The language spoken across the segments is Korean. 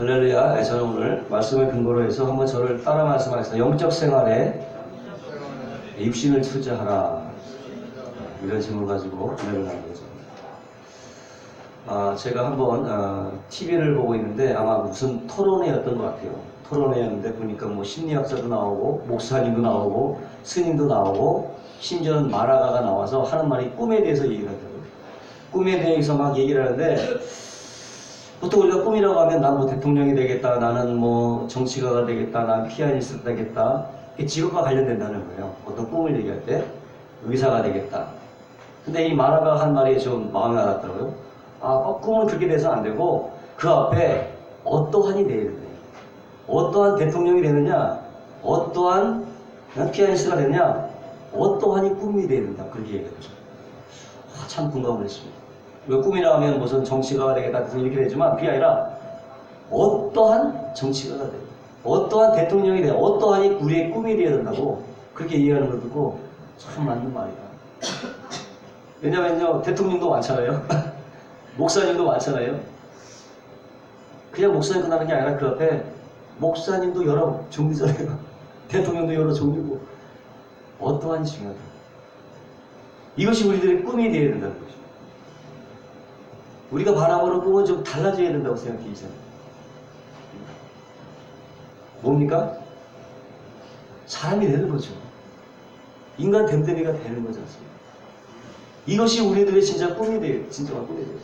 할렐루야. 저는 오늘 말씀을 근거로 해서 한번 저를 따라 말씀하겠습니다. 영적 생활에 입신을 투자하라. 이런 질문을 가지고 진행을 하는 거죠. 제가 한번 TV를 보고 있는데 아마 무슨 토론회였던 것 같아요. 토론회였는데 보니까 뭐 심리학자도 나오고 목사님도 나오고 스님도 나오고 심지어는 마라가가 나와서 하는 말이 꿈에 대해서 얘기를 하더라고요. 꿈에 대해서 막 얘기를 하는데 보통 우리가 꿈이라고 하면 난 뭐 대통령이 되겠다, 나는 뭐 정치가가 되겠다, 난 피아니스트가 되겠다, 이게 직업과 관련된다는 거예요. 어떤 꿈을 얘기할 때 의사가 되겠다. 근데 이 마라가 한 말이 좀 마음에 와닿더라고요. 꿈은 그렇게 돼서 안 되고 그 앞에 어떠한이 돼야 된다. 어떠한 대통령이 되느냐, 어떠한 피아니스트가 되느냐, 어떠한이 꿈이 돼야 된다. 그렇게 얘기했죠. 참 공감을 했습니다. 꿈이라 하면 무슨 정치가가 되겠다 이렇게 되지만 그게 아니라 어떠한 정치가가 되고 어떠한 대통령이 되고 어떠한이 우리의 꿈이 되어야 된다고 그렇게 이해하는 걸 듣고 참 맞는 말이다. 왜냐면요, 대통령도 많잖아요. 목사님도 많잖아요. 그냥 목사님 끝나는 게 아니라 그 앞에 목사님도 여러 종류잖아요. 대통령도 여러 종류고 어떠한이 중요하다. 이것이 우리들의 꿈이 되어야 된다는 거죠. 우리가 바라보는 꿈은 좀 달라져야 된다고 생각해요. 뭡니까? 사람이 되는 거죠. 인간 됨됨이가 되는 거지 않습니까? 이것이 우리들의 진짜 꿈이 돼요. 진정한 꿈이 돼요.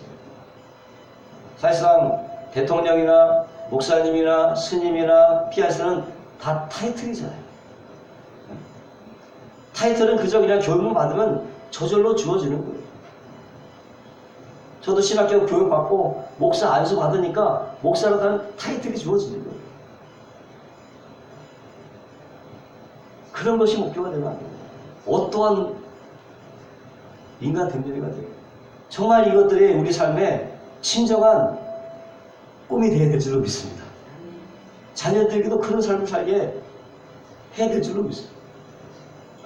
사실상 대통령이나 목사님이나 스님이나 피아니스트는 다 타이틀이잖아요. 타이틀은 그저 그냥 교육만 받으면 저절로 주어지는 거예요. 저도 신학교 교육받고 목사 안수 받으니까 목사라는 타이틀이 주어지는 거예요. 그런 것이 목표가 되면 안 돼요. 어떠한 인간 됨됨이가 돼요. 정말 이것들이 우리 삶에 진정한 꿈이 되어야 될 줄로 믿습니다. 자녀들에게도 그런 삶을 살게 해야 될 줄로 믿습니다.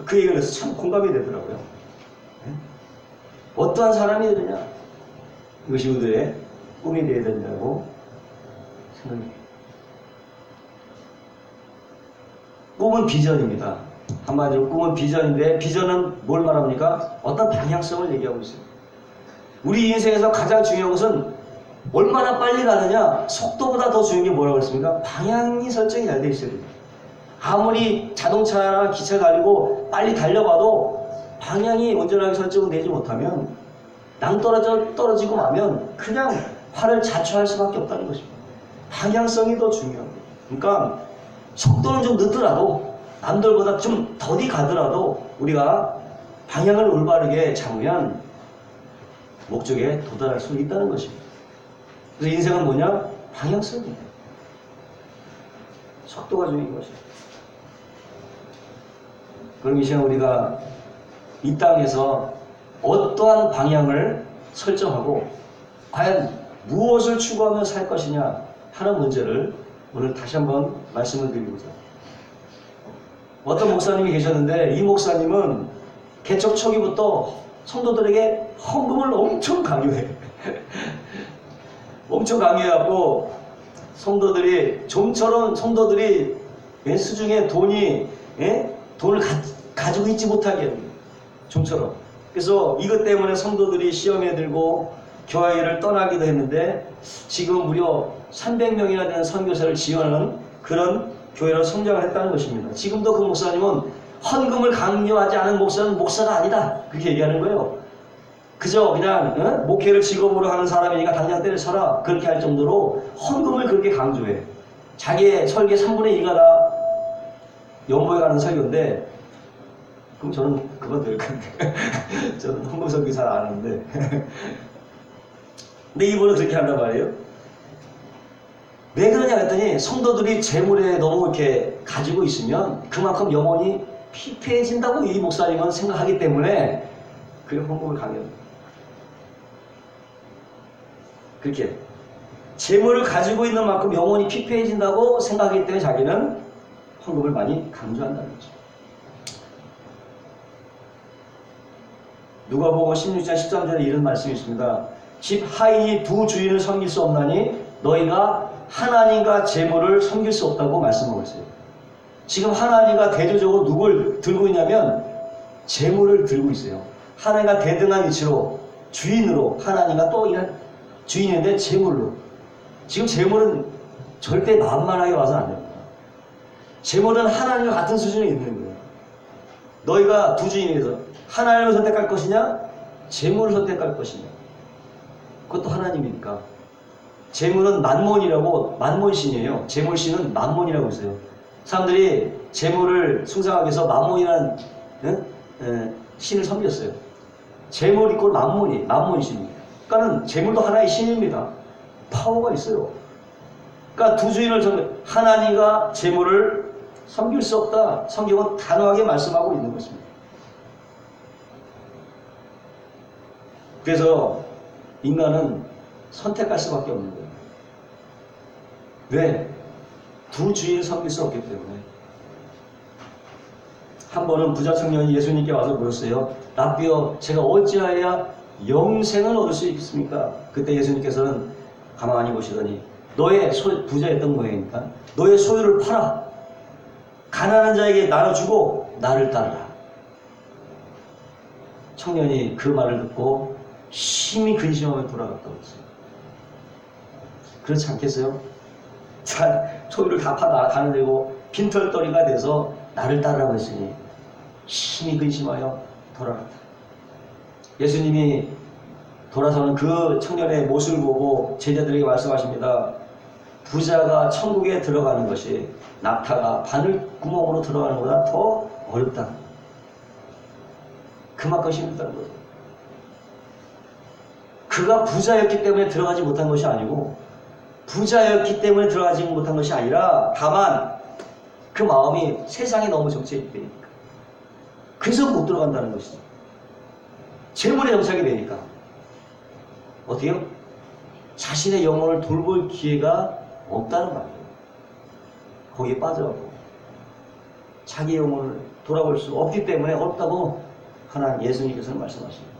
그 얘기를 해서 참 공감이 되더라고요. 어떠한 사람이 되느냐, 이것이 우리의 꿈이 되어야 된다고 생각합니다. 꿈은 비전입니다. 한마디로 꿈은 비전인데, 비전은 뭘 말합니까? 어떤 방향성을 얘기하고 있어요. 우리 인생에서 가장 중요한 것은 얼마나 빨리 가느냐, 속도보다 더 중요한 게 뭐라고 했습니까? 방향이 설정이 잘 돼 있어야 돼요. 아무리 자동차나 기차 달리고 빨리 달려봐도 방향이 온전하게 설정되지 못하면 떨어지고 마면 그냥 활을 자초할 수밖에 없다는 것입니다. 방향성이 더 중요한 거예요. 그러니까 속도는 좀 늦더라도 남들보다 좀 더디 가더라도 우리가 방향을 올바르게 잡으면 목적에 도달할 수 있다는 것입니다. 그래서 인생은 뭐냐? 방향성이에요. 속도가 중요한 것입니다. 그럼 이 시간 우리가 이 땅에서 어떠한 방향을 설정하고 과연 무엇을 추구하며 살 것이냐 하는 문제를 오늘 다시 한번 말씀을 드리고자. 어떤 목사님이 계셨는데 이 목사님은 개척 초기부터 성도들에게 헌금을 엄청 강요해. 엄청 강요해갖고 성도들이 좀처럼 성도들이 수중에 돈을 가지고 있지 못하게 합니다. 좀처럼. 그래서 이것 때문에 성도들이 시험에 들고 교회를 떠나기도 했는데 지금 무려 300명이나 되는 선교사를 지원하는 그런 교회로 성장을 했다는 것입니다. 지금도 그 목사님은 헌금을 강요하지 않은 목사는 목사가 아니다. 그렇게 얘기하는 거예요. 그저 그냥 목회를 직업으로 하는 사람이니까 당장 때려쳐라. 그렇게 할 정도로 헌금을 그렇게 강조해. 자기의 설계 3분의 2가 다 연보에 가는 설교인데 그럼 저는 그건 될 건데 저는 헌금 설교 잘 안 하는데 근데 이분은 그렇게 한단 말이에요. 왜 그러냐 했더니 성도들이 재물에 너무 이렇게 가지고 있으면 그만큼 영혼이 피폐해진다고 이 목사님은 생각하기 때문에 그게 헌금을 강요합니다. 그렇게 재물을 가지고 있는 만큼 영혼이 피폐해진다고 생각하기 때문에 자기는 헌금을 많이 강조한다는 거죠. 누가복음 16장 13절에 이런 말씀이 있습니다. 집 하인이 두 주인을 섬길 수 없나니 너희가 하나님과 재물을 섬길 수 없다고 말씀하고 있어요. 지금 하나님과 대조적으로 누굴 들고 있냐면 재물을 들고 있어요. 하나님과 대등한 위치로 주인으로 하나님과 또 이런 주인인데 재물로. 지금 재물은 절대 만만하게 와서 안 됩니다. 재물은 하나님과 같은 수준에 있는 거예요. 너희가 두 주인에서 하나님을 선택할 것이냐 재물을 선택할 것이냐. 그것도 하나님이니까. 재물은 만몬이라고, 만몬신이에요. 재물신은 만몬이라고 있어요. 사람들이 재물을 숭상하기 위해서 만몬이라는 신을 섬겼어요. 재물 이꼴 만몬이, 만몬신입니다. 그러니까는 재물도 하나의 신입니다. 파워가 있어요. 그러니까 두 주인을 하나님과 재물을 섬길 수 없다. 성경은 단호하게 말씀하고 있는 것입니다. 그래서 인간은 선택할 수밖에 없는 거예요. 왜? 두 주인을 섬길 수 없기 때문에. 한 번은 부자 청년이 예수님께 와서 물었어요. 라비여, 제가 어찌하여야 영생을 얻을 수 있겠습니까? 그때 예수님께서는 가만히 보시더니 너의 부자였던 모양이니까 너의 소유를 팔아 가난한 자에게 나눠주고 나를 따르라. 청년이 그 말을 듣고 심히 근심하며 돌아갔다고 했어요. 그렇지 않겠어요? 소유를 다 파다 가난되고 빈털터리가 돼서 나를 따르라고 했으니 심히 근심하여 돌아갔다. 예수님이 돌아서는 그 청년의 모습을 보고 제자들에게 말씀하십니다. 부자가 천국에 들어가는 것이 낙타가 바늘구멍으로 들어가는 것보다 더 어렵다. 그만큼 힘들다는 거죠. 그가 부자였기 때문에 들어가지 못한 것이 아니고 부자였기 때문에 들어가지 못한 것이 아니라 다만 그 마음이 세상에 너무 정체있게 되니까. 그래서 못 들어간다는 것이죠. 재물에 정착이 되니까. 어떻게요? 자신의 영혼을 돌볼 기회가 없다는 말이에요. 거기에 빠져가고 자기 영혼을 돌아볼 수 없기 때문에 어렵다고 하나님 예수님께서는 말씀하십니다.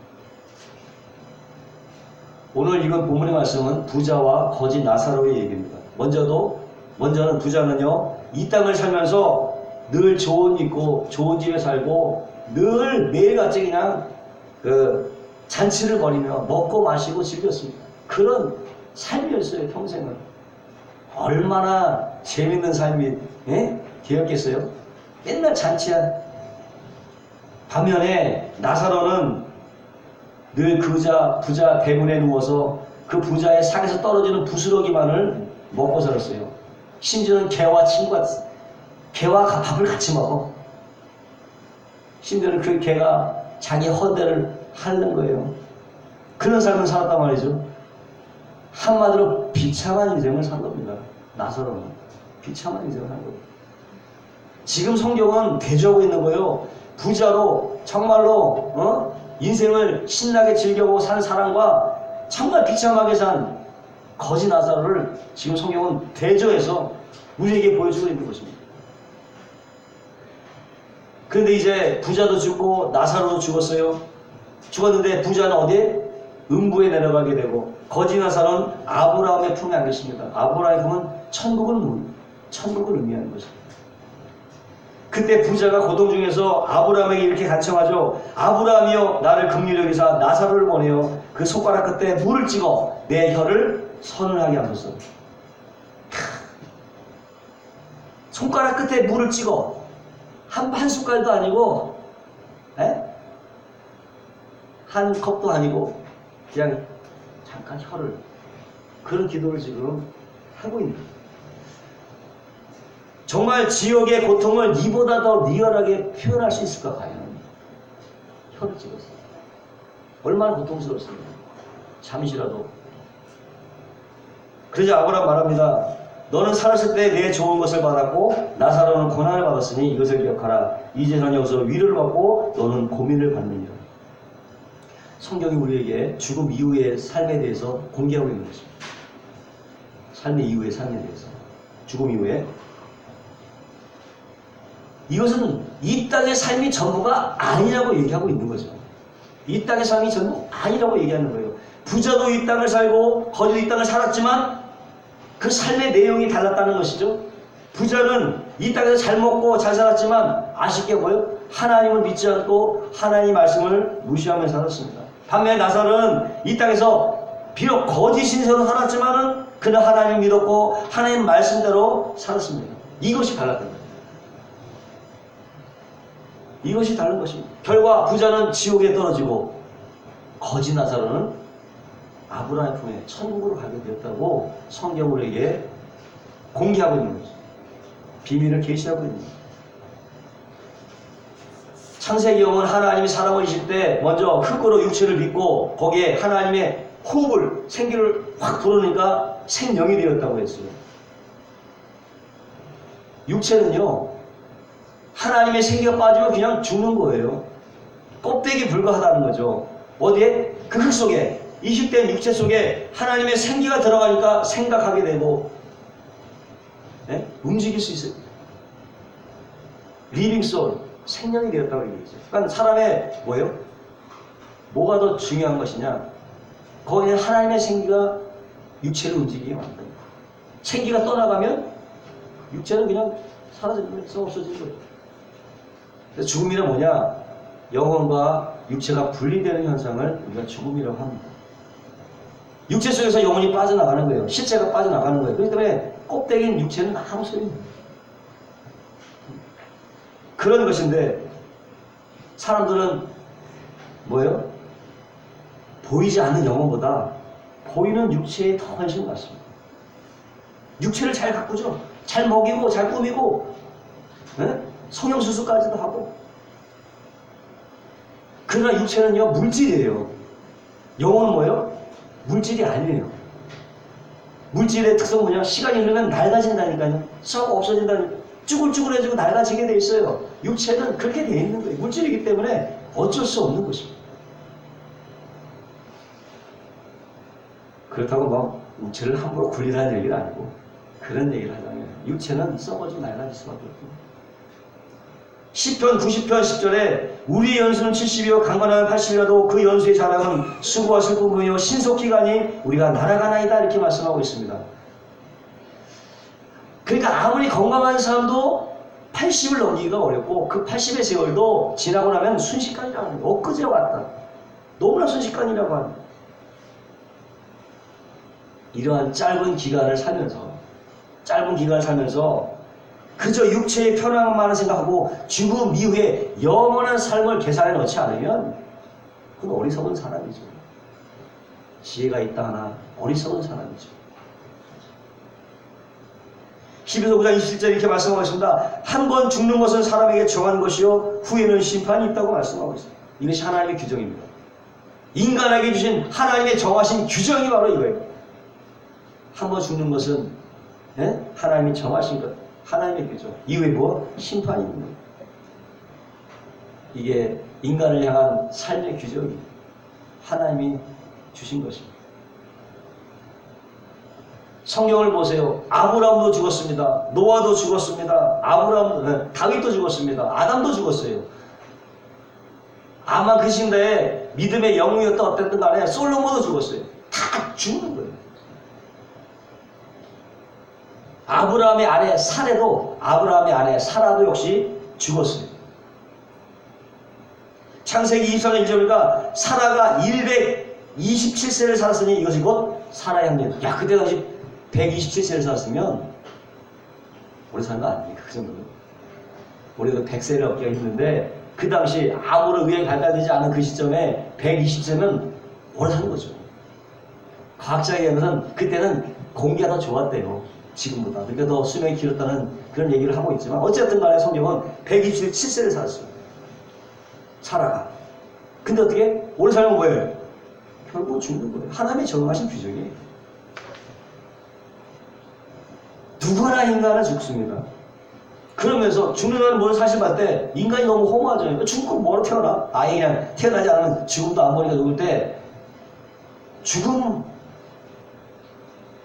오늘 이건 본문의 말씀은 부자와 거지 나사로의 얘기입니다. 먼저는 부자는요, 이 땅을 살면서 늘 좋은 집 있고 좋은 집에 살고 늘 매일같이 그냥 잔치를 벌이며 먹고 마시고 즐겼습니다. 그런 삶이었어요. 평생은. 얼마나 재밌는 삶이 되었겠어요? 맨날 잔치야. 반면에 나사로는 늘 부자 대문에 누워서 그 부자의 상에서 떨어지는 부스러기만을 먹고 살았어요. 심지어는 개와 밥을 같이 먹어. 심지어는 그 개가 자기 헌대를 핥는 거예요. 그런 삶을 살았단 말이죠. 한마디로 비참한 인생을 산 겁니다. 나사로는 비참한 인생을 산 겁니다. 지금 성경은 대조하고 있는 거예요. 부자로 정말로 인생을 신나게 즐겨보고 산 사람과 정말 비참하게 산 거지 나사로를 지금 성경은 대조해서 우리에게 보여주고 있는 것입니다. 그런데 이제 부자도 죽고 나사로도 죽었어요. 죽었는데 부자는 어디에? 음부에 내려가게 되고 거지 나사로는 아브라함의 품에 안 계십니다. 아브라함의 품은 천국을 의미하는 것입니다. 그때 부자가 고통 중에서 아브라함에게 이렇게 간청하죠. 아브라함이여 나를 긍휼히 여기사 나사로를 보내어 그 손가락 끝에 물을 찍어 내 혀를 서늘하게 하소서. 손가락 끝에 물을 찍어. 한 숟갈도 아니고 한 컵도 아니고 그냥 잠깐 혀를, 그런 기도를 지금 하고 있는 거예요. 정말 지옥의 고통을 이보다 더 리얼하게 표현할 수 있을까 과연? 혀를 찍었어요. 얼마나 고통스럽습니까? 잠시라도. 그러자 아브라함 말합니다. 너는 살았을 때 내 좋은 것을 받았고 나사로는 고난을 받았으니 이것을 기억하라. 이제는 여기서 위로를 받고 너는 고민을 받느니라. 성경이 우리에게 죽음 이후의 삶에 대해서 공개하고 있는 것입니다. 삶의 이후의 삶에 대해서. 죽음 이후에. 이것은 이 땅의 삶이 전부가 아니라고 얘기하고 있는 거죠. 이 땅의 삶이 전부 아니라고 얘기하는 거예요. 부자도 이 땅을 살고 거지도 이 땅을 살았지만 그 삶의 내용이 달랐다는 것이죠. 부자는 이 땅에서 잘 먹고 잘 살았지만 아쉽게 뭐요? 하나님을 믿지 않고 하나님의 말씀을 무시하며 살았습니다. 반면에 나사로는 이 땅에서 비록 거짓 신세로 살았지만은 그는 하나님을 믿었고 하나님 말씀대로 살았습니다. 이것이 달랐던 거예요. 이것이 다른 것입니다. 결과 부자는 지옥에 떨어지고 거짓 나사로는 아브라함의 품에 천국으로 가게 되었다고 성경 우리에게 공개하고 있는 거죠. 비밀을 계시하고 있는 거죠. 창세기 영은 하나님이 사람을 이실 때 먼저 흙으로 육체를 빚고 거기에 하나님의 호흡을 생기를 확 불어넣으니까 생명이 되었다고 했어요. 육체는요 하나님의 생기가 빠지면 그냥 죽는 거예요. 껍데기 불과하다는 거죠. 어디에? 그 흙 속에 이식된 육체 속에 하나님의 생기가 들어가니까 생각하게 되고 움직일 수 있어요. 리빙 소울, 생명이 되었다고 얘기했죠. 그러니까 사람의 뭐예요? 뭐가 더 중요한 것이냐? 거기에 하나님의 생기가 육체를 움직이게 만듭니다. 생기가 떠나가면 육체는 그냥 사라지는 거예요. 없어지는 거예요. 그래서 죽음이란 뭐냐? 영혼과 육체가 분리되는 현상을 우리가 죽음이라고 합니다. 육체 속에서 영혼이 빠져나가는 거예요. 실체가 빠져나가는 거예요. 그렇기 때문에 껍데기인 육체는 아무 소용이 없어요. 그런 것인데 사람들은 뭐예요? 보이지 않는 영혼보다 보이는 육체에 더 관심을 갖습니다. 육체를 잘 가꾸죠. 잘 먹이고 잘 꾸미고 성형수술까지도 하고. 그러나 육체는요 물질이에요. 영혼은 뭐예요? 물질이 아니에요. 물질의 특성은 뭐냐? 시간이 흐르면 낡아진다니까요. 썩어 없어진다니까. 쭈글쭈글해지고 낡아지게 돼 있어요. 육체는 그렇게 돼 있는 거예요. 물질이기 때문에 어쩔 수 없는 것입니다. 그렇다고 뭐 육체를 함부로 굴리라는 얘기는 아니고 그런 얘기를 하자면 육체는 썩어지고 낡아질 수밖에 없습니다. 시편 90편 10절에 우리의 연수는 70이요 강건하면 80이라도 그 연수의 자랑은 수고와 슬픔이요 신속기간이 우리가 날아가나이다 이렇게 말씀하고 있습니다. 그러니까 아무리 건강한 사람도 80을 넘기기가 어렵고 그 80의 세월도 지나고 나면 순식간이라고 합니다. 엊그제 왔다. 너무나 순식간이라고 합니다. 이러한 짧은 기간을 살면서 그저 육체의 편안함만을 생각하고 죽음 이후에 영원한 삶을 계산에 넣지 않으면 그건 어리석은 사람이죠. 지혜가 있다 하나 어리석은 사람이죠. 히브리서 9장 27절 이렇게 말씀하고 있습니다. 한 번 죽는 것은 사람에게 정한 것이요 후에는 심판이 있다고 말씀하고 있습니다. 이것이 하나님의 규정입니다. 인간에게 주신 하나님의 정하신 규정이 바로 이거예요. 한 번 죽는 것은 하나님이 정하신 것. 하나님의 규정. 이후에 뭐? 심판이 있는 거예요. 이게 인간을 향한 삶의 규정이에요. 하나님이 주신 것입니다. 성경을 보세요. 아브라함도 죽었습니다. 노아도 죽었습니다. 다윗도 죽었습니다. 아담도 죽었어요. 아마 그 시대에 믿음의 영웅이었던 어땠든 간에 솔로몬도 죽었어요. 다 죽는 거예요. 아브라함의 아내 사라도 역시 죽었어요. 창세기 24장 1절이니까 사라가 127세를 살았으니 이것이 곧 사라의 형님. 야, 그때 당시 127세를 살았으면 오래 산 거 아닙니까? 그 정도는. 우리도 100세를 넘기가 힘든데 그 당시 아무런 의학이 발달되지 않은 그 시점에 120세면 오래 사는 거죠. 과학자에 의하면 그때는 공기가 더 좋았대요. 지금보다. 그러니까 더 수명이 길었다는 그런 얘기를 하고 있지만 어쨌든 간에 성경은 127세를 살았어요. 사라가. 근데 어떻게? 오래 살면 뭐예요? 결국 죽는 거예요. 하나님이 정하신 규정이에요. 누구나 인간은 죽습니다. 그러면서 죽는다는 모든 사실 봤을 때 인간이 너무 허무하잖아요. 죽고 뭐로 태어나? 아예 그냥 태어나지 않으면 죽음도 안 보니까 죽을 때 죽음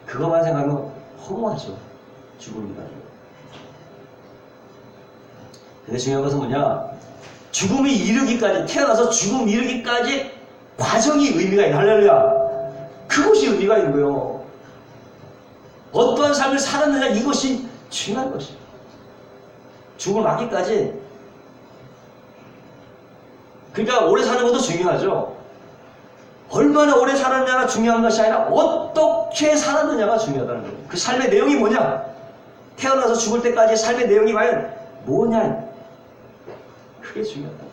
그것만 생각하면 허무하죠. 죽음이다. 근데 중요한 것은 뭐냐? 죽음이 이르기까지, 태어나서 죽음 이르기까지 과정이 의미가 있는 할렐루야. 그것이 의미가 있는 거예요. 어떠한 삶을 살았느냐, 이것이 중요한 것이에요. 죽음을 맞기까지. 그러니까 오래 사는 것도 중요하죠. 얼마나 오래 살았느냐가 중요한 것이 아니라 어떻게 살았느냐가 중요하다는 거예요. 그 삶의 내용이 뭐냐? 태어나서 죽을 때까지 삶의 내용이 과연 뭐냐? 그게 중요하다.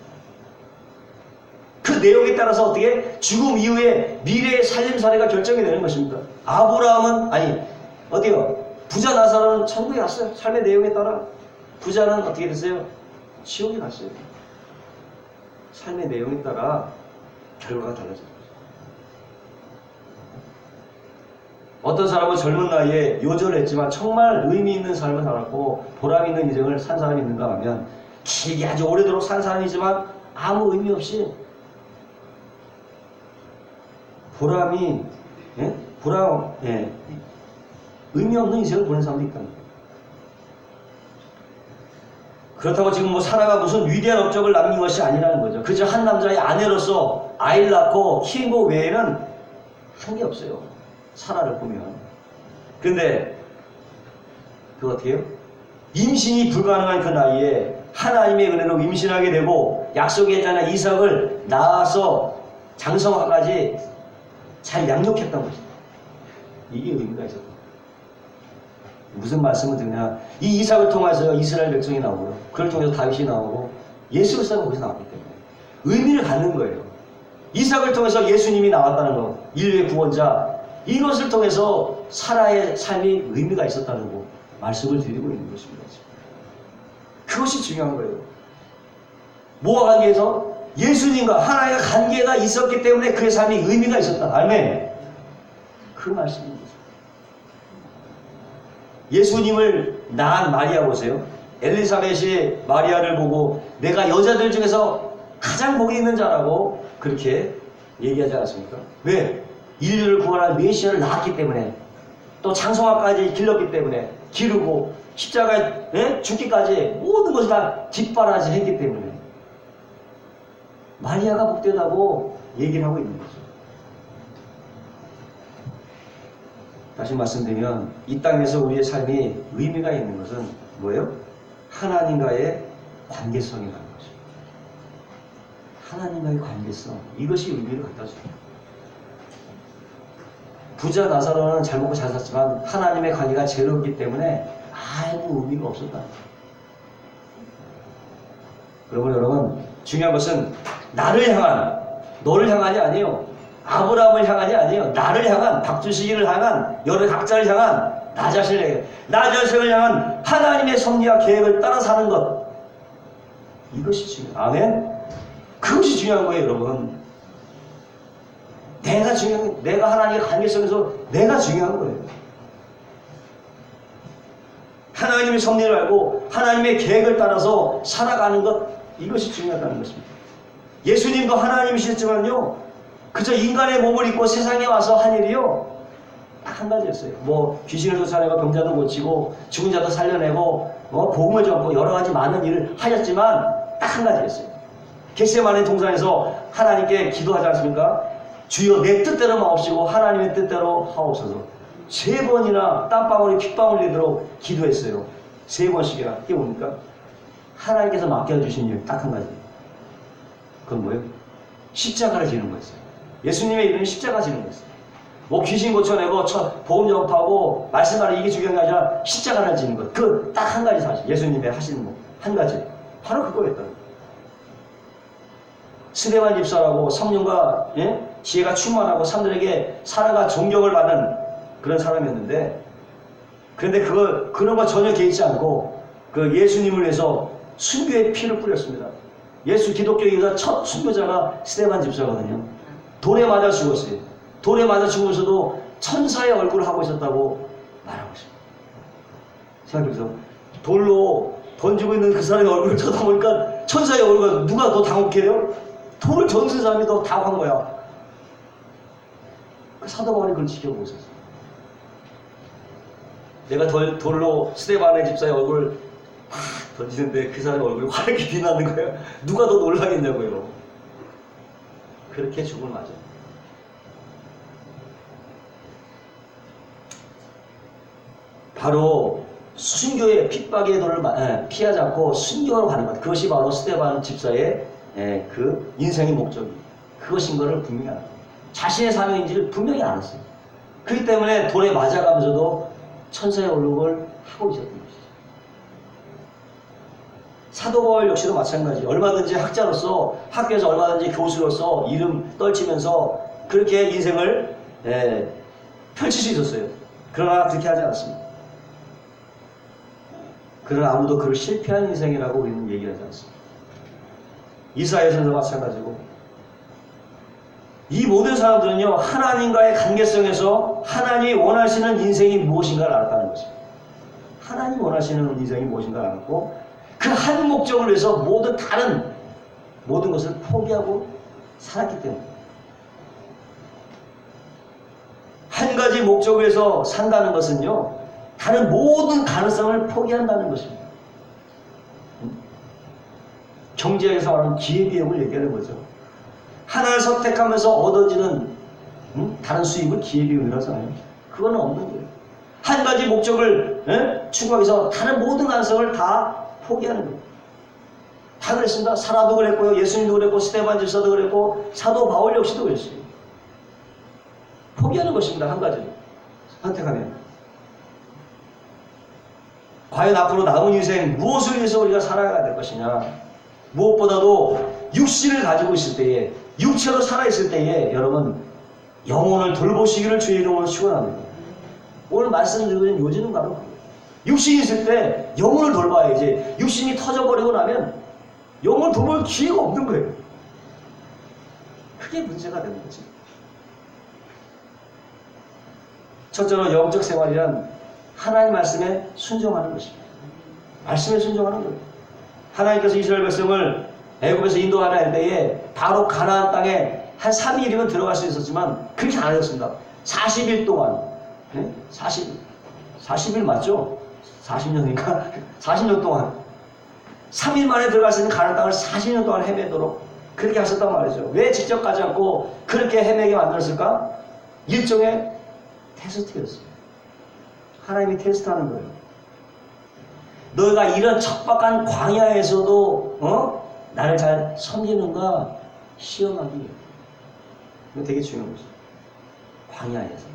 그 내용에 따라서 어떻게 죽음 이후에 미래의 살림살이가 결정이 되는 것입니다. 아브라함은 어디요? 부자 나사로는 천국에 갔어요. 삶의 내용에 따라. 부자는 어떻게 됐어요? 지옥에 갔어요. 삶의 내용에 따라 결과가 달라져요. 어떤 사람은 젊은 나이에 요절을 했지만 정말 의미 있는 삶을 살았고 보람 있는 인생을 산 사람이 있는가 하면 길게 아주 오래도록 산 사람이지만 아무 의미 없이 의미 없는 인생을 보낸 사람도 있다. 그렇다고 지금 뭐 사라가 무슨 위대한 업적을 남긴 것이 아니라는 거죠. 그저 한 남자의 아내로서 아이를 낳고 키운 거 외에는 한 게 없어요. 사라를 보면. 그런데 그거 어떻게 해요? 임신이 불가능한 그 나이에 하나님의 은혜로 임신하게 되고 약속했잖아요. 이삭을 낳아서 장성화까지 잘 양육했던 것이다. 이게 의미가 있었다. 무슨 말씀을 드냐? 이 이삭을 통해서 이스라엘 백성이 나오고요. 그걸 통해서 다윗이 나오고 예수 그리스도가 거기서 나왔기 때문에 의미를 갖는 거예요. 이삭을 통해서 예수님이 나왔다는 것, 인류의 구원자, 이것을 통해서 사라의 삶이 의미가 있었다는 거 말씀을 드리고 있는 것입니다. 그것이 중요한 거예요. 뭐와 관계에서? 예수님과 하나의 관계가 있었기 때문에 그의 삶이 의미가 있었다. 아멘. 그 말씀입니다. 예수님을 낳은 마리아 보세요. 엘리사벳이 마리아를 보고 내가 여자들 중에서 가장 복이 있는 자라고 그렇게 얘기하지 않았습니까? 왜? 인류를 구원할 메시아를 낳았기 때문에, 또 장성화까지 길렀기 때문에, 기르고 십자가에 죽기까지 모든 것을 다 뒷바라지 했기 때문에 마리아가 복되다고 얘기를 하고 있는 거죠. 다시 말씀드리면 이 땅에서 우리의 삶이 의미가 있는 것은 뭐예요? 하나님과의 관계성이라는 거죠. 하나님과의 관계성, 이것이 의미를 갖다 줘요. 부자 나사로는 잘 먹고 잘 샀지만 하나님의 관계가 제로 없기 때문에 아무 의미가 없었다. 여러분 중요한 것은 나를 향한, 너를 향한이 아니에요. 아브라함을 향한이 아니에요. 나를 향한, 박주식이를 향한, 여러 각자를 향한, 나 자신을 향한 하나님의 섭리와 계획을 따라 사는 것, 이것이 중요해요. 아멘. 그것이 중요한 거예요, 여러분. 내가 중요한 거예요. 내가 하나님의 관계성에서 내가 중요한 거예요. 하나님의 섭리를 알고 하나님의 계획을 따라서 살아가는 것, 이것이 중요하다는 것입니다. 예수님도 하나님이셨지만요, 그저 인간의 몸을 입고 세상에 와서 한 일이요, 딱 한 가지였어요. 뭐 귀신을 쫓아내고 병자도 고치고 죽은 자도 살려내고 복음을 전하고 여러 가지 많은 일을 하셨지만 딱 한 가지였어요. 겟세마네 동산에서 하나님께 기도하지 않습니까? 주여 내 뜻대로 마옵시고 하나님의 뜻대로 하옵소서. 3번이나 땀방울이 핏방울 내도록 기도했어요. 3번씩이나. 이게 뭡니까? 하나님께서 맡겨주신 일 딱 한 가지. 그건 뭐예요? 십자가를 지는 거였어요. 예수님의 이름이 십자가 지는 거였어요. 뭐 귀신 고쳐내고 복음 전파하고 말씀하는 이게 중요한 게 아니라 십자가를 지는 것. 그 딱 한 가지 사실. 예수님의 하시는 거. 한 가지. 바로 그거였다는 거예요. 스데반 집사라고 성령과 지혜가 충만하고 사람들에게 사랑과 존경을 받는 그런 사람이었는데, 그런데 그런 거 전혀 개의치 않고 그 예수님을 위해서 순교의 피를 뿌렸습니다. 기독교에서 첫 순교자가 스데반 집사거든요. 돌에 맞아 죽었어요. 돌에 맞아 죽으면서도 천사의 얼굴을 하고 있었다고 말하고 있습니다. 생각해보세요. 돌로 던지고 있는 그 사람의 얼굴을 쳐다보니까 천사의 얼굴을 누가 더 당혹해요? 돌을 던진 사람이 더 당혹한 거야. 그 사도 바울이 그걸 지켜보고 있었어요. 내가 돌로 스데반의 집사의 얼굴을 던지는데 그 사람의 얼굴이 화렵게 빛나는 거야. 누가 더 놀라겠냐고요. 그렇게 죽음을 맞아요. 바로 순교의 핍박의 도를 피하지 않고 순교로 가는 것. 그것이 바로 스데반 집사의 그 인생의 목적이 그것인 것을 분명히 알았어요. 자신의 사명인지를 분명히 알았어요. 그렇기 때문에 돌에 맞아가면서도 천사의 얼룩을 하고 있었던 것이죠. 사도 바울 역시도 마찬가지. 얼마든지 학자로서 학교에서 얼마든지 교수로서 이름 떨치면서 그렇게 인생을 펼칠 수 있었어요. 그러나 그렇게 하지 않았습니다. 그러나 아무도 그를 실패한 인생이라고 우리는 얘기하지 않습니다. 이사야서도 마찬가지고 이 모든 사람들은요 하나님과의 관계성에서 하나님이 원하시는 인생이 무엇인가를 알았다는 것입니다. 하나님이 원하시는 인생이 무엇인가를 알았고 그 한 목적을 위해서 모든 것을 포기하고 살았기 때문에 한 가지 목적을 위해서 산다는 것은요 다른 모든 가능성을 포기한다는 것입니다. 경제에서 말하는 기회비용을 얘기하는 거죠. 하나를 선택하면서 얻어지는 다른 수입을 기회비용이라고 하잖아요. 그건 없는 거예요. 한 가지 목적을 추구하기 위해서 다른 모든 가능성을 다 포기하는 거예요. 다 그랬습니다. 사라도 그랬고요. 예수님도 그랬고 스데반 집사도 그랬고 사도 바울 역시도 그랬어요. 포기하는 것입니다. 한 가지 선택하면. 과연 앞으로 남은 인생 무엇을 위해서 우리가 살아가야 될 것이냐. 무엇보다도 육신을 가지고 있을 때에 육체로 살아있을 때에 여러분 영혼을 돌보시기를 주의 이름으로 축원합니다. 오늘 말씀드리는 요지는 바로 육신이 있을 때 영혼을 돌봐야지. 육신이 터져버리고 나면 영혼을 돌볼 기회가 없는 거예요. 그게 문제가 되는 거지. 첫째로 영적 생활이란 하나님 말씀에 순종하는 것입니다. 말씀에 순종하는 거예요. 하나님께서 이스라엘 백성을 애굽에서 인도하라 할 때에 바로 가나안 땅에 한 3일이면 들어갈 수 있었지만 그렇게 안 하셨습니다. 40일 동안 40일 맞죠? 40년이니까 40년 동안 3일 만에 들어갈 수 있는 가나안 땅을 40년 동안 헤매도록 그렇게 하셨단 말이죠. 왜 직접 가지 않고 그렇게 헤매게 만들었을까? 일종의 테스트였어요. 하나님이 테스트하는 거예요. 너희가 이런 척박한 광야에서도 나를 잘 섬기는가 시험하기 위해. 이거 되게 중요한 거죠. 광야에서.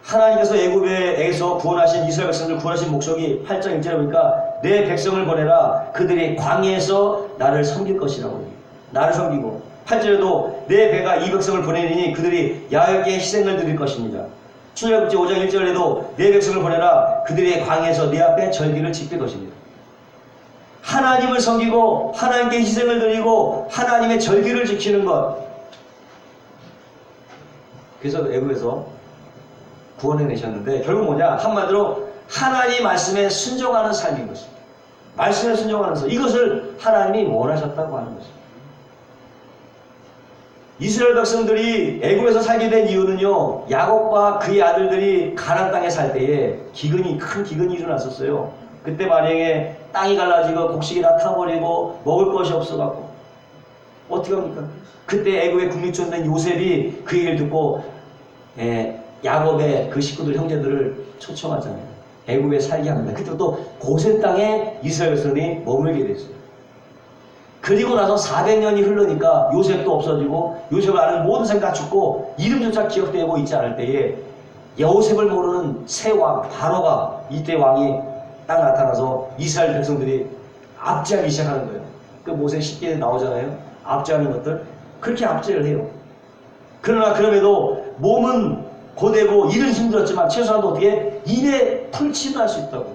하나님께서 애굽에서 구원하신 이스라엘 백성을 구원하신 목적이 8장 1절에 보니까 내 백성을 보내라 그들이 광야에서 나를 섬길 것이라고 해요. 나를 섬기고 8절에도 내 배가 이 백성을 보내리니 그들이 야훼께 희생을 드릴 것입니다. 출애굽기 5장 1절에도 내 백성을 보내라 그들이 광야에서 내 앞에 절기를 지킬 것입니다. 하나님을 섬기고 하나님께 희생을 드리고 하나님의 절기를 지키는 것. 그래서 애굽에서 구원해내셨는데 결국 뭐냐? 한마디로 하나님 말씀에 순종하는 삶인 것입니다. 말씀에 순종하는 삶. 이것을 하나님이 원하셨다고 하는 것입니다. 이스라엘 백성들이 애굽에서 살게 된 이유는요. 야곱과 그의 아들들이 가나안 땅에 살 때에 큰 기근이 일어났었어요. 그때 만약에 땅이 갈라지고 곡식이 다 타버리고 먹을 것이 없어갖고 어떻게 합니까? 그때 애굽의 국립촌된 요셉이 그 얘기를 듣고 야곱의 그 식구들 형제들을 초청하잖아요. 애굽에 살게 합니다. 그때 또 고센 땅에 이스라엘 백성이 머물게 됐어요. 그리고 나서 400년이 흐르니까 요셉도 없어지고 요셉을 아는 모든 사람이 다 죽고 이름조차 기억되고 있지 않을 때에 요셉을 모르는 새 왕 바로가 이때 왕이 딱 나타나서 이스라엘 백성들이 압제하기 시작하는 거예요. 그 모세 10기에 나오잖아요. 압제하는 것들. 그렇게 압제를 해요. 그러나 그럼에도 몸은 고되고 일은 힘들었지만 최소한도 어떻게 입에 풀칠을 할 수 있다고.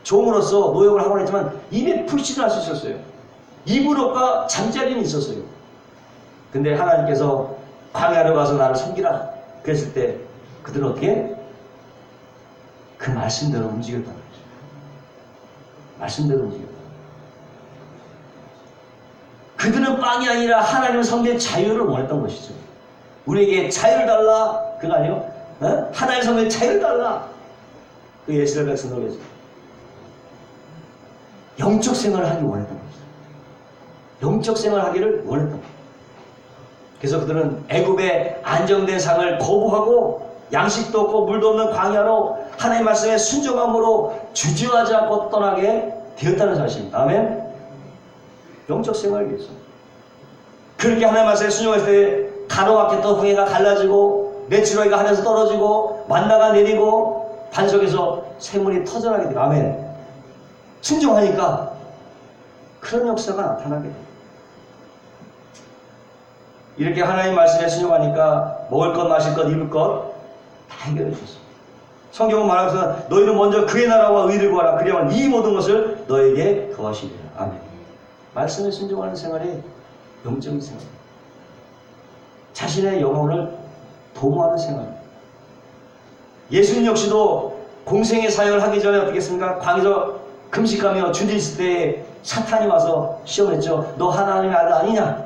종으로서 노역을 하곤 했지만 입에 풀칠을 할 수 있었어요. 입으로가 잠자리는 있었어요. 근데 하나님께서 광야로 가서 나를 섬기라 그랬을 때 그들은 어떻게? 그 말씀대로 움직였다는 거죠. 말씀대로 움직였다. 그들은 빵이 아니라 하나님을 섬길 자유를 원했던 것이죠. 우리에게 자유를 달라 그거 아니에요? 하나님을 섬길 자유를 달라. 그 이스라엘 백성들에게 영적 생활을 하기 원했던 거죠. 영적 생활을 하기를 원했던 거죠. 그래서 그들은 애굽의 안정된 상을 거부하고 양식도 없고 물도 없는 광야로 하나님의 말씀에 순종함으로 주저하지 않고 떠나게 되었다는 사실입니다. 아멘. 영적 생활을 위해서. 그렇게 하나님의 말씀에 순종했을 때 가로막혔던 후회가 갈라지고 내추럴가 하늘에서 떨어지고 만나가 내리고 반석에서 샘물이 터져나게 돼요. 아멘. 순종하니까 그런 역사가 나타나게 돼요. 이렇게 하나님 말씀에 순종하니까 먹을 것, 마실 것, 입을 것 다 해결해 줬어요. 성경은 말하면서 너희는 먼저 그의 나라와 의를 구하라. 그리하면 이 모든 것을 너에게 더하시리라. 아멘. 말씀에 순종하는 생활이 영적인 생활. 자신의 영혼을 도모하는 생활. 예수님 역시도 공생의 사역을 하기 전에 어떻게 했습니까? 광야에서 금식하며 주님 있을 때 사탄이 와서 시험했죠. 너 하나님의 아들 아니냐?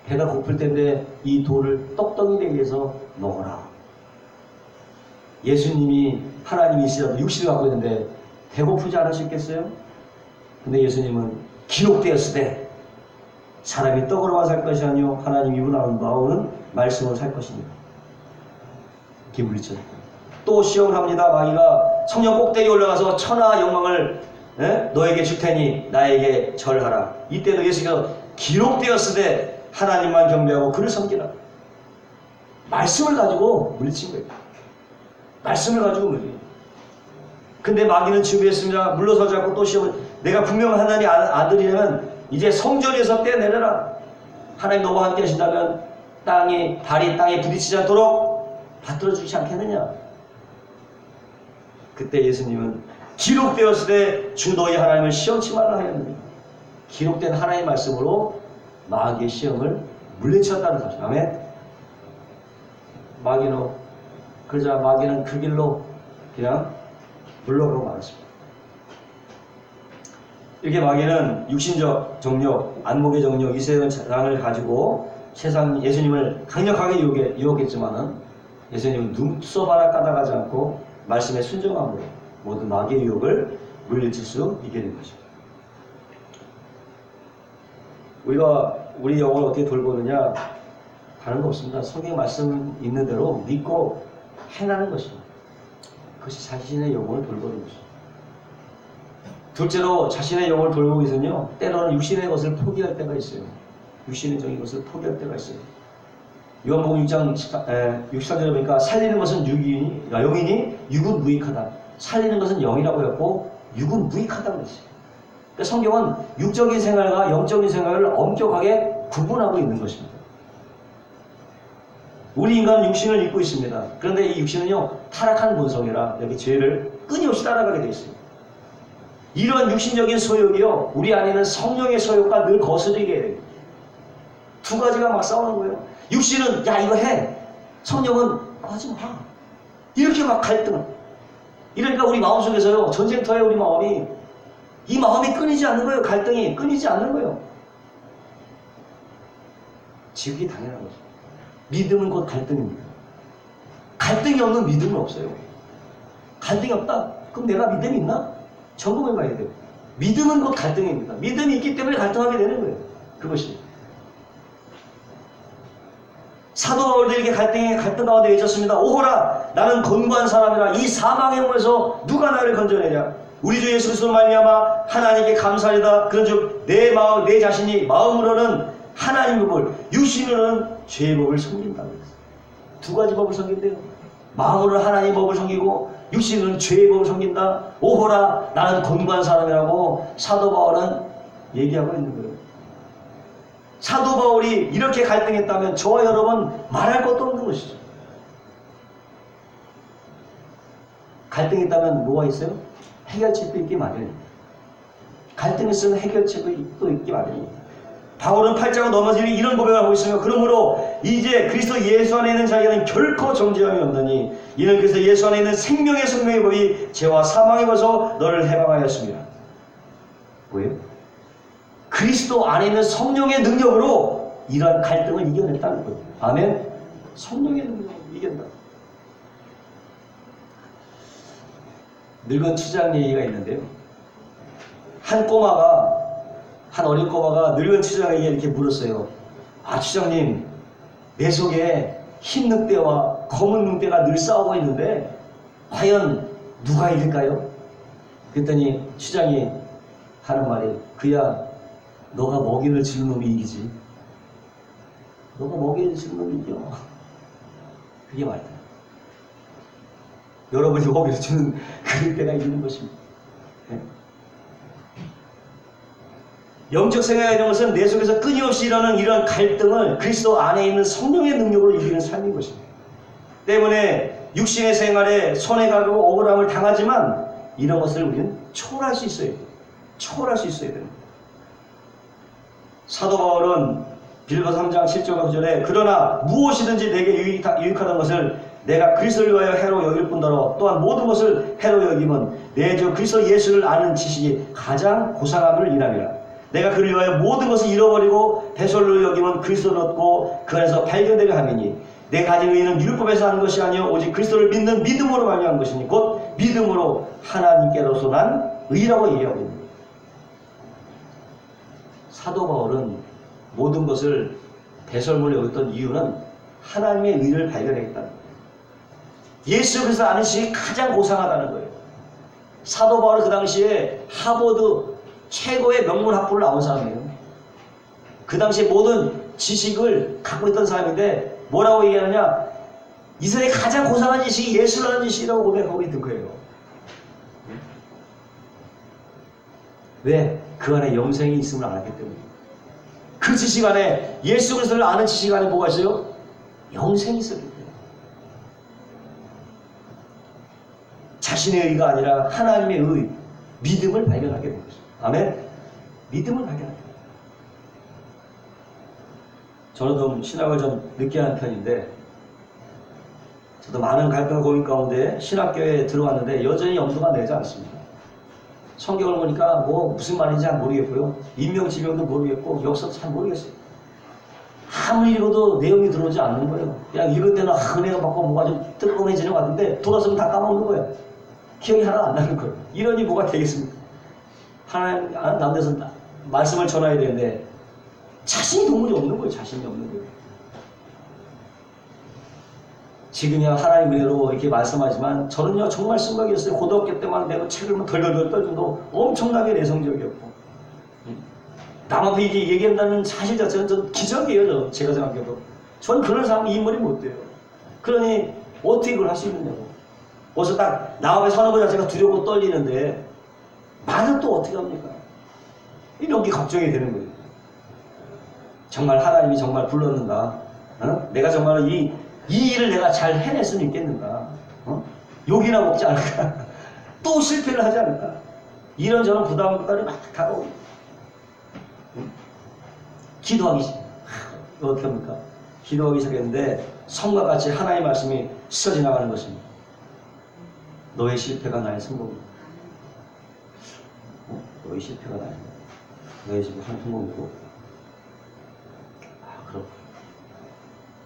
배가 고플 텐데 이 돌을 떡덩이 되게 해서 먹어라. 예수님이 하나님이시라도 육신을 갖고 있는데 배고프지 않으셨겠어요? 근데 예수님은 기록되었을 때 사람이 떡으로만 살 것이 아니요 하나님 입으로 나오는 말씀으로 살 것입니다. 기물리쳐. 또 시험을 합니다. 마귀가 성령 꼭대기에 올라가서 천하 영광을 너에게 줄 테니 나에게 절하라. 이때도 예수께서 기록되었을 때 하나님만 경배하고 그를 섬기라. 말씀을 가지고 물리친 거예요. 말씀을 가지고 물리요. 근데 마귀는 준비했습니다. 물러서지 않고 또 시험을. 내가 분명 하나님 아들이라면 이제 성전에서 떼내려라. 하나님 너와 함께 하신다면 발이 땅에 부딪히지 않도록 받들어 주지 않겠느냐. 그때 예수님은 기록되었을 때 주 너희 하나님을 시험치 말라 하였느니 기록된 하나님의 말씀으로 마귀의 시험을 물리쳤다는 사실. 아멘. 그러자 마귀는 그 길로 그냥 물러가고 말았습니다. 이렇게 마귀는 육신적 정욕, 안목의 정욕, 이세의 재산을 가지고 세상 예수님을 강력하게 유혹했지만은 예수님은 눈썹 하나 까다가지 않고 말씀에 순종함으로 모든 마귀의 유혹을 물리칠 수 있게 된 것입니다. 우리가 우리 영혼을 어떻게 돌보느냐? 다른 거 없습니다. 성경 말씀 있는 대로 믿고 행하는 것입니다. 그것이 자신의 영혼을 돌보는 것입니다. 둘째로 자신의 영혼을 돌보기 위해서는요, 때로는 육신의 것을 포기할 때가 있어요. 육신적인 것을 포기할 때가 있어요. 요한복음 6장 63절에 보니까 살리는 것은 영이니 육은 무익하다. 살리는 것은 영이라고 했고 육은 무익하다고 했어요. 그러니까 성경은 육적인 생활과 영적인 생활을 엄격하게 구분하고 있는 것입니다. 우리 인간은 육신을 입고 있습니다. 그런데 이 육신은요, 타락한 본성이라 여기 죄를 끊임없이 따라가게 되어 있습니다. 이런 육신적인 소욕이요, 우리 안에는 성령의 소욕과 늘 거스르게 해요. 두 가지가 막 싸우는 거예요. 육신은 야 이거 해. 성령은 하지 마. 이렇게 막 갈등을. 이러니까 우리 마음속에서요, 전쟁터에 우리 마음이, 이 마음이 끊이지 않는 거예요. 갈등이 끊이지 않는 거예요. 지옥이 당연한 거죠. 믿음은 곧 갈등입니다. 갈등이 없는 믿음은 없어요. 갈등이 없다? 그럼 내가 믿음이 있나? 점검해 봐야 돼요. 믿음은 곧 갈등입니다. 믿음이 있기 때문에 갈등하게 되는 거예요. 그것이. 사도 바울도 이렇게 갈등 가운데 있었습니다. 오호라, 나는 곤고한 사람이라. 이 사망의 몸에서 누가 나를 건져내냐? 우리 주 예수 그리스도로 말미암아 하나님께 감사하리다. 그런즉 내 자신이 마음으로는 하나님의 법을, 육신으로는 죄의 법을 섬긴다고 했어요. 두 가지 법을 섬긴대요. 마음으로는 하나님의 법을 섬기고 육신으로는 죄의 법을 섬긴다. 오호라, 나는 곤고한 사람이라고 사도 바울은 얘기하고 있는 거예요. 사도 바울이 이렇게 갈등했다면 저와 여러분 말할 것도 없는 것이죠. 갈등했다면 뭐가 있어요? 해결책도 있기 마련입니다. 갈등했으면 해결책도 또 있기 마련입니다. 바울은 8장을 넘어서 이런 고백을 하고 있으며, 그러므로 이제 그리스도 예수 안에 있는 자에게는 결코 정죄함이 없느니 이는 그리스도 예수 안에 있는 생명의 법이 죄와 사망의 법에서 너를 해방하였습니다. 뭐예요? 그리스도 안에 있는 성령의 능력으로 이러한 갈등을 이겨냈다는 거예요. 아멘. 성령의 능력으로 이긴다. 늙은 추장 얘기가 있는데요. 한 어린 꼬마가 늙은 추장에게 이렇게 물었어요. 아, 추장님, 내 속에 흰 늑대와 검은 눈대가 늘 싸우고 있는데 과연 누가 이길까요? 그랬더니 추장이 하는 말이 그야 너가 먹이를 주는 놈이 이기지. 너가 먹이를 주는 놈이 이겨. 그게 말이다. 여러분이 먹이를 주는 그럴 때가 있는 것입니다. 네? 영적 생활이라는 것은 내 속에서 끊임없이 일어나는 이런 갈등을 그리스도 안에 있는 성령의 능력으로 이기는 삶인 것입니다. 때문에 육신의 생활에 손해가고 억울함을 당하지만 이런 것을 우리는 초월할 수 있어야 돼요. 초월할 수 있어야 됩니다. 사도 바울은 빌보 3장 7절과 9절에 그러나 무엇이든지 내게 유익하던 것을 내가 그리스도를 위하여 해로 여길 뿐더러 또한 모든 것을 해로 여김은 내 주 그리스도 예수를 아는 지식이 가장 고상함을 일함이라. 내가 그를 위하여 모든 것을 잃어버리고 배설로 여김은 그리스도를 얻고 그 안에서 발견되게 함이니 내 가진 의는 율법에서 하는 것이 아니요 오직 그리스도를 믿는 믿음으로 말미암은 것이니 곧 믿음으로 하나님께로서 난 의라고 얘기하고 있습니다. 사도 바울은 모든 것을 배설물로 여겼던 이유는 하나님의 의를 발견했다는 거예요. 예수 그리스도 아는 지식이 가장 고상하다는 거예요. 사도 바울은 그 당시에 하버드 최고의 명문 학부를 나온 사람이에요. 그 당시에 모든 지식을 갖고 있던 사람인데 뭐라고 얘기하느냐? 이 세상에 가장 고상한 지식이 예수를 아는 지식이라고 고백하고 있는 거예요. 왜? 그 안에 영생이 있음을 알았기 때문에. 그 지식 안에 예수 그리스도를 아는 지식 안에 뭐가 있어요? 영생이 있었기 때문에. 자신의 의가 아니라 하나님의 의, 믿음을 발견하게 된 것입니다. 아멘? 믿음을 발견하게 됩니다. 저는 좀 신학을 좀 늦게 하는 편인데 저도 많은 갈등 고민 가운데 신학교에 들어왔는데 여전히 염두가 내지 않습니다. 성경을 보니까 뭐 무슨 말인지 잘 모르겠고요. 인명지명도 모르겠고 역사도 잘 모르겠어요. 아무리 읽어도 내용이 들어오지 않는 거예요. 그냥 읽을 때는 은혜가 받고 뭐가 좀 뜨거워지는 것 같은데 돌아서면 다 까먹는 거예요. 기억이 하나 안 나는 거예요. 이러니 뭐가 되겠습니까? 하나님 남대서 말씀을 전해야 되는데 자신이 도무지 없는 거예요. 자신이 없는 거예요. 지금이야 하나님 은혜로 이렇게 말씀하지만 저는요 정말 심각했어요. 고등학교 때만 내가 책을 덜덜덜 떨 정도 엄청나게 내성적이었고 남 앞에 이게 얘기한다는 사실 자체는 전 기적이에요. 제가 생각해도 전 그런 사람 인물이 못 돼요. 그러니 어떻게 그걸 할 수 있느냐고. 벌써 딱 나 앞에 서는 것 자체가 두렵고 떨리는데 말은 또 어떻게 합니까? 이런 게 걱정이 되는 거예요. 정말 하나님이 정말 불렀는가? 어? 내가 정말 이 일을 내가 잘 해낼 수는 있겠는가? 어? 욕이나 먹지 않을까? 또 실패를 하지 않을까? 이런저런 부담감이 막 다가오고 기도하기 어떻게 합니까? 기도하기 시작했는데 성과 같이 하나님의 말씀이 스쳐 지나가는 것입니다. 너의 실패가 나의 성공이다. 너의 실패가 나의 너의 성공이고 그럼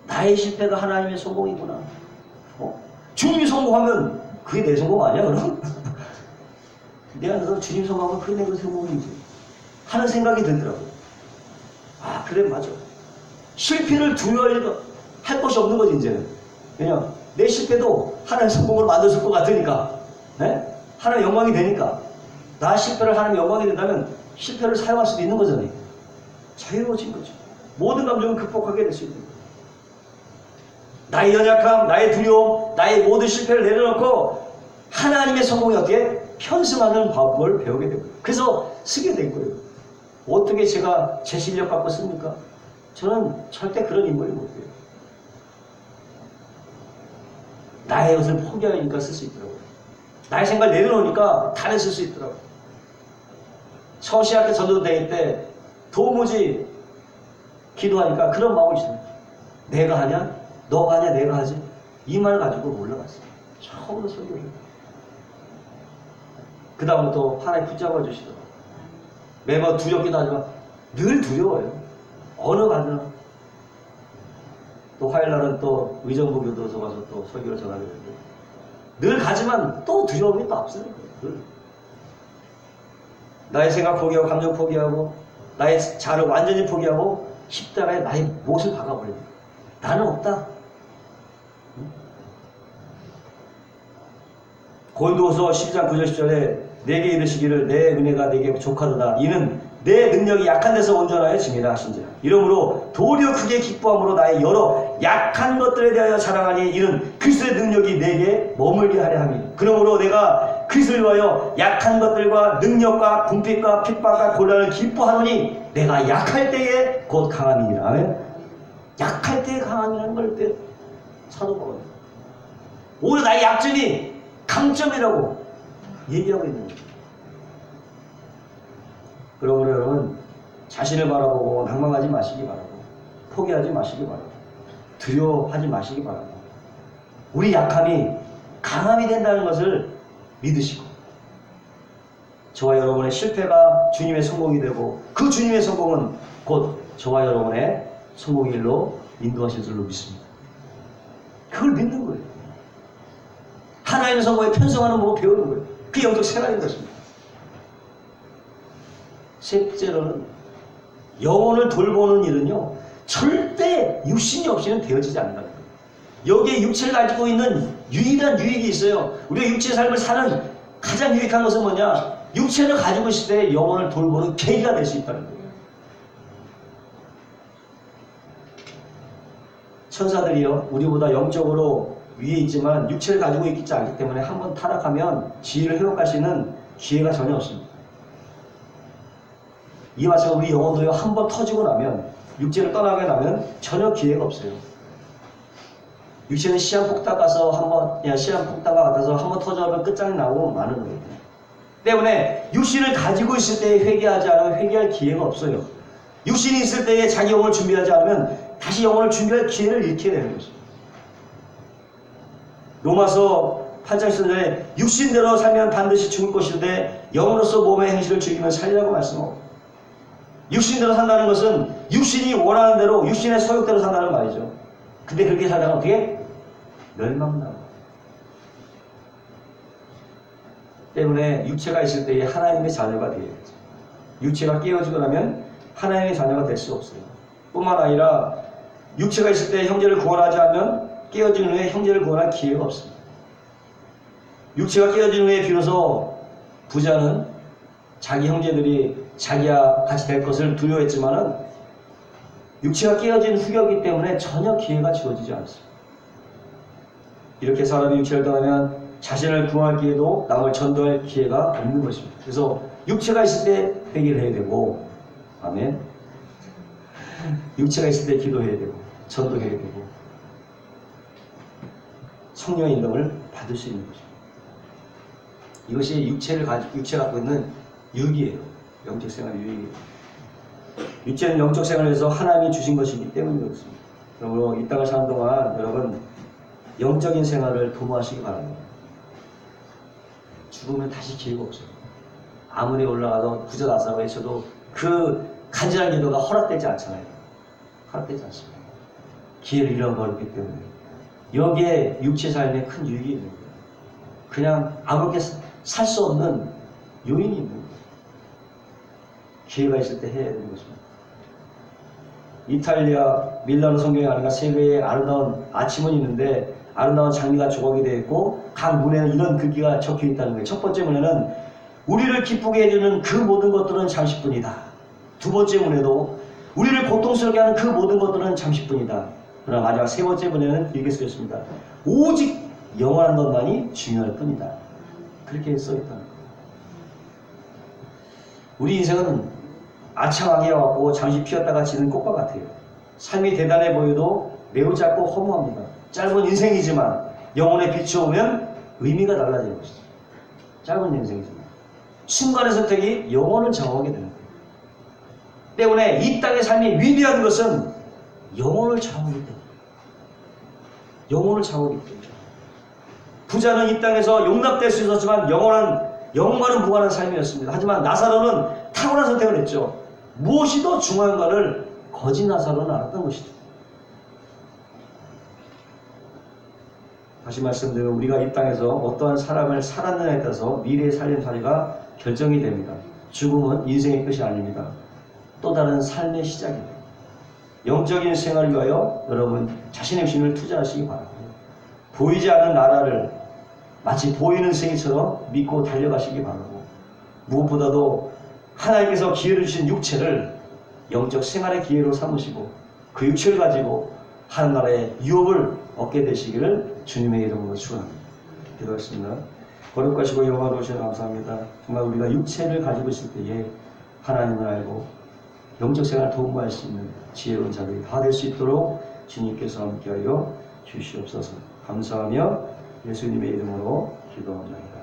나의 실패가 하나님의 성공이구나. 주님이 성공하면 그게 내 성공 아니야 그럼? 내가 그래서 주님 성공하면 그게 내 성공이지 하는 생각이 들더라고요. 그래 맞아. 실패를 두려워할 것이 없는 거지 이제는. 왜냐 내 실패도 하나님의 성공으로 만들어줄 것 같으니까 네? 하나님의 영광이 되니까 나 실패를 하나님의 영광이 된다면 실패를 사용할 수도 있는 거잖아요. 자유로워진 거죠. 모든 감정을 극복하게 될 수 있는 거예요. 나의 연약함, 나의 두려움, 나의 모든 실패를 내려놓고 하나님의 성공이 어떻게 편승하는 방법을 배우게 되고요. 그래서 쓰게 된 거예요. 어떻게 제가 제 실력 갖고 씁니까? 저는 절대 그런 인물이 못 돼요. 나의 것을 포기하니까 쓸 수 있더라고요. 나의 생각을 내려놓으니까 다른 쓸 수 있더라고요. 서시학교 전도대회 때 도무지 기도하니까 그런 마음이 있어요. 내가 하냐? 너가 하냐? 내가 하지? 이 말 가지고 올라갔어요. 처음으로 설교를. 그 다음부터 하나님 붙잡아 주시더라고요. 매번 두렵기도 하지만 늘 두려워요. 어느 가든. 또 화요일날은 또 의정부 교도소 가서 또 설교를 전하게 되고 늘 가지만 또 두려움이 또 앞서는 거예요. 늘. 나의 생각 포기하고 감정 포기하고 나의 자를 완전히 포기하고 십자가에 나의 못을 박아버립니다. 나는 없다. 고린도후서 12장 9절 10절에 내게 이르시기를 내 은혜가 내게 부족하도다. 이는 내 능력이 약한 데서 온전하여 짐이라 하신지라. 이러므로 도리어 크게 기뻐함으로 나의 여러 약한 것들에 대하여 자랑하니 이는 그리스도의 능력이 내게 머물게 하려 함이니. 그러므로 내가 그리스도를 위하여 약한 것들과 능력과 궁핍과 핍박과 곤란을 기뻐하노니 내가 약할 때에 곧 강함이니라. 아멘. 약할 때에 강함이라는 걸 사도 바울은 오히려 나의 약점이 강점이라고 얘기하고 있는 거예요. 그러므로 여러분 자신을 바라보고 낭망하지 마시기 바라고 포기하지 마시기 바라고 두려워하지 마시기 바라고 우리 약함이 강함이 된다는 것을 믿으시고 저와 여러분의 실패가 주님의 성공이 되고 그 주님의 성공은 곧 저와 여러분의 성공의 길로 인도하실 줄로 믿습니다. 그걸 믿는 거예요. 하나님의 성공에 편성하는 법을 배우는 거예요. 그게 영적 생활인 것입니다. 셋째로는 영혼을 돌보는 일은요 절대 육신이 없이는 되어지지 않는다는 거예요. 여기에 육체를 가지고 있는 유일한 유익이 있어요. 우리가 육체의 삶을 사는 가장 유익한 것은 뭐냐? 육체를 가지고 있을 때 영혼을 돌보는 계기가 될 수 있다는 거예요. 천사들이요 우리보다 영적으로 위에 있지만 육체를 가지고 있지 않기 때문에 한번 타락하면 지위를 회복할 수 있는 기회가 전혀 없습니다. 이와 마찬가지로 우리 영혼도요 한번 터지고 나면 육체를 떠나게 나면 전혀 기회가 없어요. 육체는 시한폭탄 가서 한번 시한폭탄과 같아서 한번 터져면 끝장이 나고 마는 거예요. 때문에 육신을 가지고 있을 때 회개하지 않으면 회개할 기회가 없어요. 육신이 있을 때에 자기 영혼을 준비하지 않으면 다시 영혼을 준비할 기회를 잃게 되는 것입니다. 로마서 8장 10절에 육신대로 살면 반드시 죽을 것인데 영으로서 몸의 행실을 즐기면 살리라고 말씀하고 육신대로 산다는 것은 육신이 원하는 대로 육신의 소욕대로 산다는 말이죠. 근데 그렇게 살다가 어떻게? 멸망나고 때문에 육체가 있을 때에 하나님의 자녀가 되어야죠. 육체가 깨어지고 나면 하나님의 자녀가 될 수 없어요. 뿐만 아니라 육체가 있을 때 형제를 구원하지 않으면 깨어진 후에 형제를 구원할 기회가 없습니다. 육체가 깨어진 후에 비로소 부자는 자기 형제들이 자기와 같이 될 것을 두려워했지만은 육체가 깨어진 후였기 때문에 전혀 기회가 주어지지 않습니다. 이렇게 사람이 육체를 떠나면 자신을 구원할 기회도 남을 전도할 기회가 없는 것입니다. 그래서 육체가 있을 때 회개를 해야 되고 아멘. 육체가 있을 때 기도해야 되고 전도해야 되고 성령의 인도를 받을 수 있는 것입니다. 이것이 육체가 갖고 있는 유익이에요. 영적 생활 유익이에요. 육체는 영적 생활을 위해서 하나님이 주신 것이기 때문에 그렇습니다. 그러므로 이 땅을 사는 동안 여러분 영적인 생활을 도모하시기 바랍니다. 죽으면 다시 기회가 없어요. 아무리 올라가서 부자 나사로 외쳐도 그 간절한 기도가 허락되지 않잖아요. 허락되지 않습니다. 기회를 잃어버렸기 때문에 여기에 육체 삶에 큰 유익이 있는 거예요. 그냥 아무렇게 살 수 없는 요인이 있는 거예요. 기회가 있을 때 해야 되는 것입니다. 이탈리아 밀라노 성경에 가니까 세계에 아름다운 아침은 있는데 아름다운 장미가 조각이 되어 있고 각 문에는 이런 글귀가 적혀 있다는 거예요. 첫 번째 문에는 우리를 기쁘게 해주는 그 모든 것들은 잠시뿐이다. 두 번째 문에도 우리를 고통스럽게 하는 그 모든 것들은 잠시뿐이다. 그러나 마지막 세 번째 문에는 이렇게 쓰였습니다. 오직 영원한 것만이 중요할 뿐이다. 그렇게 써있다는 거예요. 우리 인생은 아차하게 와갖고 잠시 피었다가 지는 꽃과 같아요. 삶이 대단해 보여도 매우 짧고 허무합니다. 짧은 인생이지만 영혼에 비추어오면 의미가 달라지는 것이죠. 짧은 인생이지만 순간의 선택이 영혼을 정하게 되는 거예요. 때문에 이 땅의 삶이 위대한 것은 영혼을 정하기 때문에 영혼을 정하기 때문에 부자는 이 땅에서 용납될 수 있었지만 영혼과는 무관한 삶이었습니다. 하지만 나사로는 탁월한 선택을 했죠. 무엇이 더 중요한가를 거짓 나사로는 알았던 것이죠. 다시 말씀드리면 우리가 이 땅에서 어떠한 사람을 살았느냐에 따라서 미래의 살림살이가 결정이 됩니다. 죽음은 인생의 끝이 아닙니다. 또 다른 삶의 시작입니다. 영적인 생활을 위하여 여러분 자신의 힘을 투자하시기 바랍니다. 보이지 않는 나라를 마치 보이는 생이처럼 믿고 달려가시기 바라고, 무엇보다도 하나님께서 기회를 주신 육체를 영적 생활의 기회로 삼으시고 그 육체를 가지고 하나님나라의 유업을 얻게 되시기를 주님의 이름으로 축원합니다. 기도하겠습니다. 거룩하시고 영화로우시여 감사합니다. 정말 우리가 육체를 가지고 있을 때에 하나님을 알고 영적 생활을 도움할 수 있는 지혜로운 자들이 다 될 수 있도록 주님께서 함께하여 주시옵소서. 감사하며 예수님의 이름으로 기도합니다.